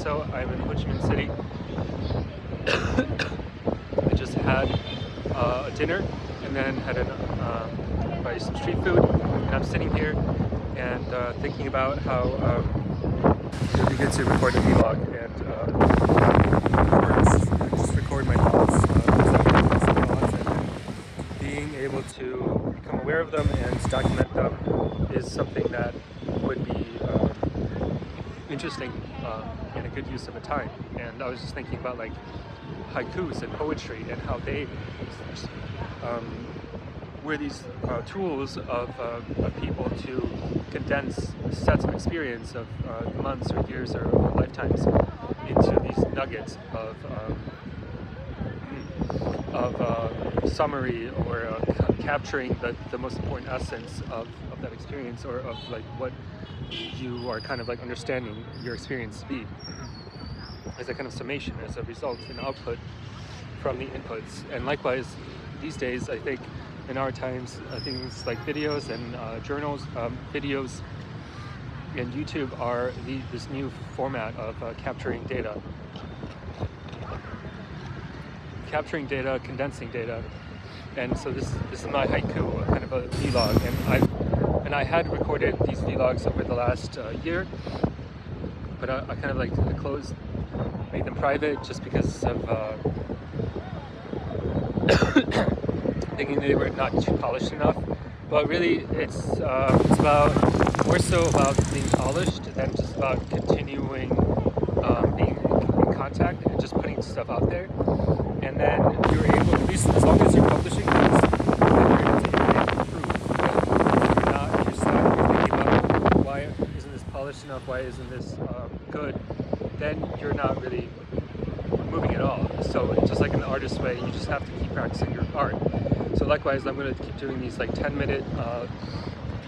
so. I'm in Ho Chi Minh City. I just had a dinner and then had buy some street food, and I'm sitting here and thinking about how it would be good to record a vlog and just record my thoughts, and being able to become aware of them and document them is something that would be interesting and a good use of the time. And I was just thinking about like haikus and poetry and how they were these tools of people to condense sets of experience of months or years or lifetimes into these nuggets of summary or capturing the most important essence of that experience, or of like what you are kind of like understanding your experience to be, as a kind of summation, as a result and output from the inputs. And likewise, these days, I think in our times, things like videos and journals, videos and YouTube are this new format of capturing data, condensing data. And so this is my haiku, kind of a vlog, and I had recorded these vlogs over the last year, but I kind of like made them private just because of thinking they were not too polished enough. But really, it's more so about being polished than just about continuing being in contact and just putting stuff out there. And then you're able, at least as long as you're publishing things, then you're able to improve. You're thinking about why isn't this polished enough? Why isn't this good? Then you're not really moving at all. So just like in the artist way, you just have to keep practicing your art. So likewise, I'm going to keep doing these like 10-minute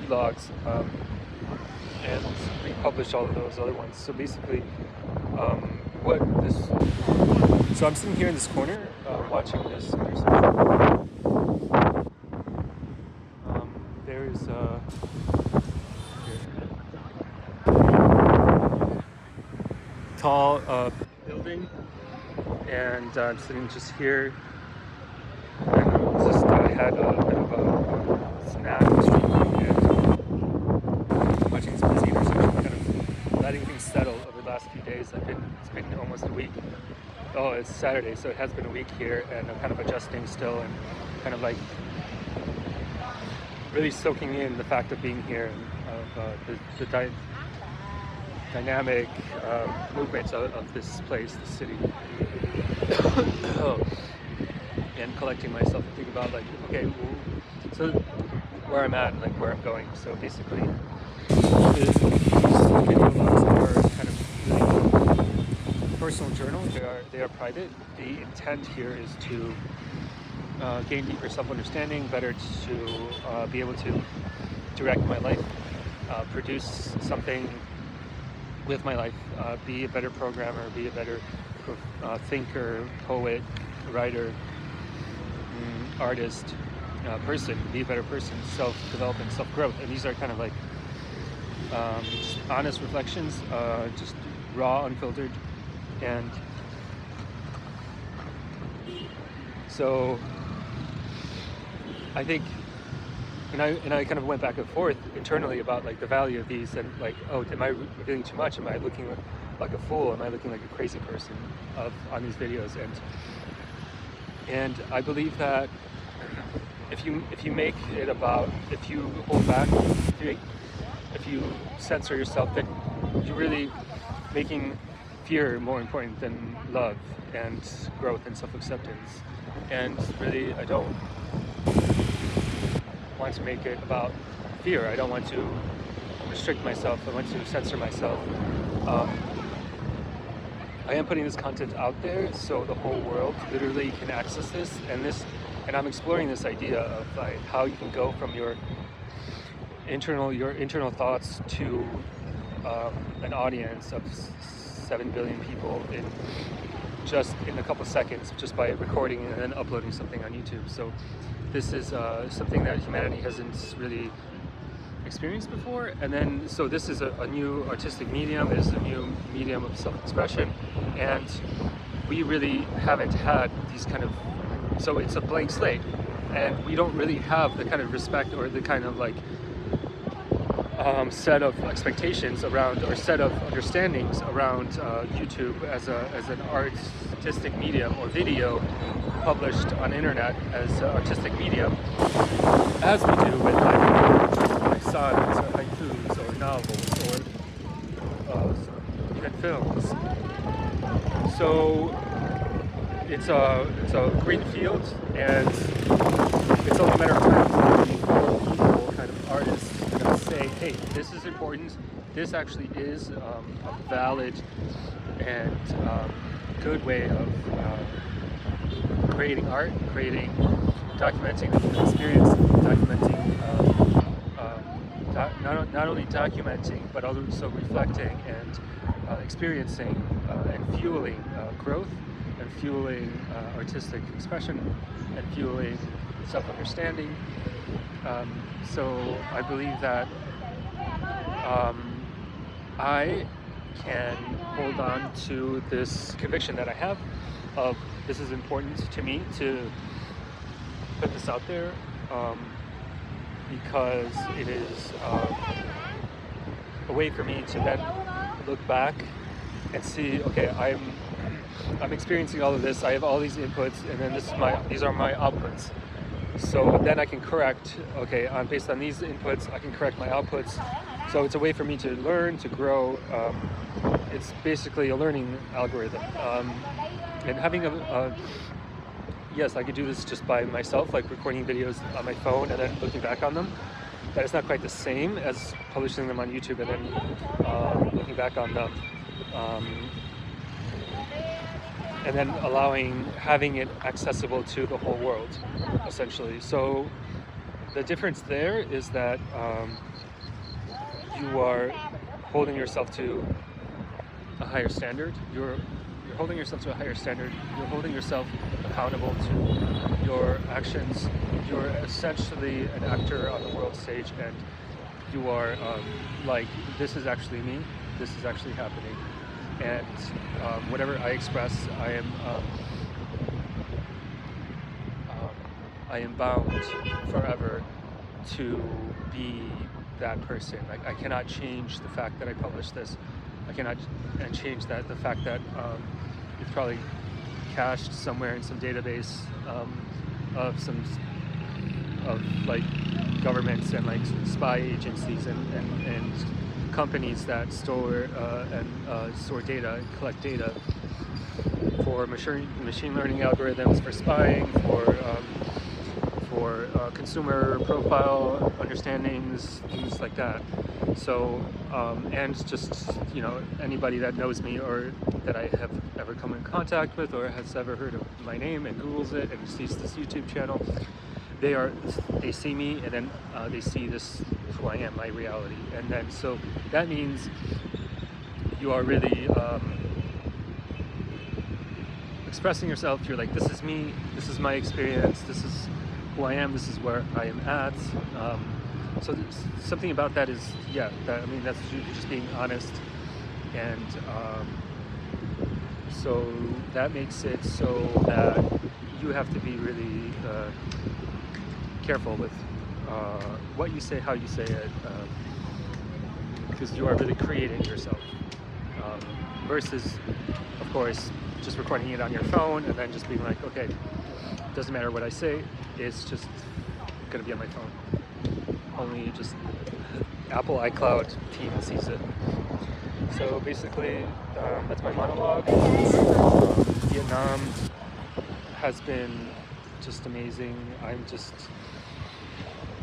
vlogs and republish all of those other ones. So basically, so I'm sitting here in this corner watching this. There's tall building, and I'm sitting just here. And I had a bit of a snack and watching some TV or something, kind of letting things settle over the last few days. It's been almost a week. Oh, it's Saturday, so it has been a week here, and I'm kind of adjusting still, and kind of like really soaking in the fact of being here, and of the dynamic movements of this place, the city. And collecting myself and thinking about like, okay, well, so where I'm at and like where I'm going. So basically, these video logs are kind of really personal journals. They are private. The intent here is to gain deeper self-understanding, better to be able to direct my life, produce something with my life, be a better programmer, be a better thinker, poet, writer, artist, person, be a better person, self-development, self-growth. And these are kind of like just honest reflections, just raw, unfiltered. And so I think, and I kind of went back and forth internally about like the value of these, and like, oh, am I revealing too much? Am I looking like a fool? Am I looking like a crazy person on these videos? And I believe that if you make it about, if you hold back, if you censor yourself, then you're really making fear more important than love and growth and self-acceptance. And really, I don't want to make it about fear. I don't want to restrict myself. I want to censor myself. I am putting this content out there so the whole world literally can access this, and I'm exploring this idea of like how you can go from your internal thoughts to an audience of 7 billion people in a couple seconds, just by recording and then uploading something on YouTube. So this is something that humanity hasn't really experienced before. And then, so this is a new artistic medium, it is a new medium of self-expression, and we really haven't had these kind of, so it's a blank slate, and we don't really have the kind of respect or the kind of like set of expectations around, or set of understandings around YouTube as an artistic medium, or video published on internet as an artistic medium, as we do with like sonnets or haikus or novels or even films. So it's a green field, and it's only a matter of time before people, kind of artists, say, hey, this is important, this actually is a valid and good way of creating art, documenting the experience, not only documenting, but also reflecting and experiencing and fueling growth, and fueling artistic expression, and fueling self-understanding. So I believe that I can hold on to this conviction that I have of this is important to me to put this out there, because it is a way for me to then look back and see, okay, I'm experiencing all of this, I have all these inputs, and then these are my outputs. So then I can correct, okay, based on these inputs, I can correct my outputs. So it's a way for me to learn, to grow. It's basically a learning algorithm. And having yes, I could do this just by myself, like recording videos on my phone and then looking back on them. That is not quite the same as publishing them on YouTube and then looking back on them. And then having it accessible to the whole world, essentially. So the difference there is that you are holding yourself to a higher standard. You're holding yourself to a higher standard. You're holding yourself accountable to your actions. You're essentially an actor on the world stage, and you are like, this is actually me. This is actually happening. And whatever I express, I am bound forever to be that person. I cannot change the fact that I published this. I cannot change the fact that it's probably cached somewhere in some database of like governments and like spy agencies and companies that store store data and collect data for machine learning algorithms, for spying, for consumer profile understandings, things like that. So and just, you know, anybody that knows me or that I have ever come in contact with or has ever heard of my name and Googles it and sees this YouTube channel, they see me, and then they see this, who I am, my reality. And then so that means you are really expressing yourself. You're like, this is me, this is my experience, this is who I am, this is where I am at. So something about that is, yeah, that's just being honest. And so that makes it so that you have to be really careful with what you say, how you say it, because you are really creating yourself, versus, of course, just recording it on your phone and then just being like, okay, doesn't matter what I say, it's just gonna be on my phone. Only just Apple iCloud team sees it. So basically, that's my monologue. Vietnam has been just amazing. I'm just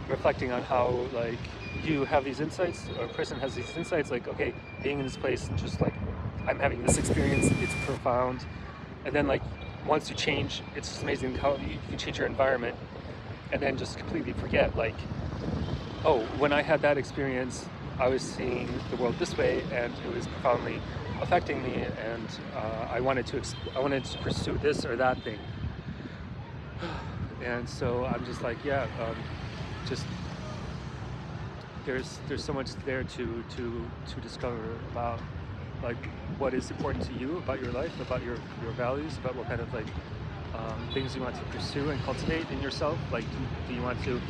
reflecting on how, like, you have these insights, or a person has these insights, like, okay, being in this place, just like, I'm having this experience, it's profound. And then, like, once you change, it's just amazing how you change your environment and then just completely forget, like, oh, when I had that experience, I was seeing the world this way, and it was profoundly affecting me, and I wanted to pursue this or that thing. And so I'm just like, yeah, just there's so much there to discover about like what is important to you about your life, about your values, about what kind of like things you want to pursue and cultivate in yourself. Like, do you want to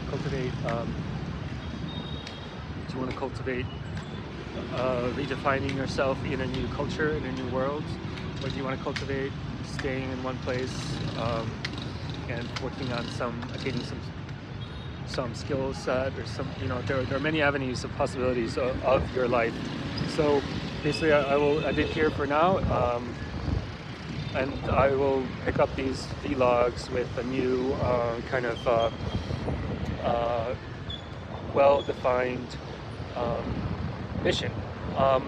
cultivate? Do you want to cultivate redefining yourself in a new culture, in a new world, or do you want to cultivate staying in one place and working on attaining some skill set or some, there are many avenues of possibilities of your life. So basically I will end it here for now, and I will pick up these vlogs with a new kind of well-defined mission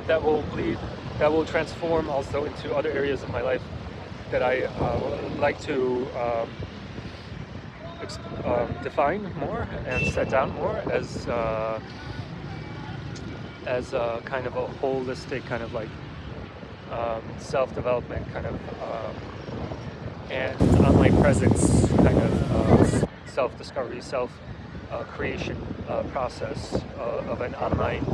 that will transform also into other areas of my life that I would like to define more and set down more as a kind of a holistic kind of like self-development kind of and online presence kind of self-discovery, creation process of an online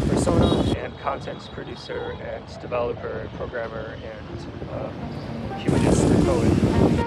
persona and content producer and developer, programmer, and humanist poet.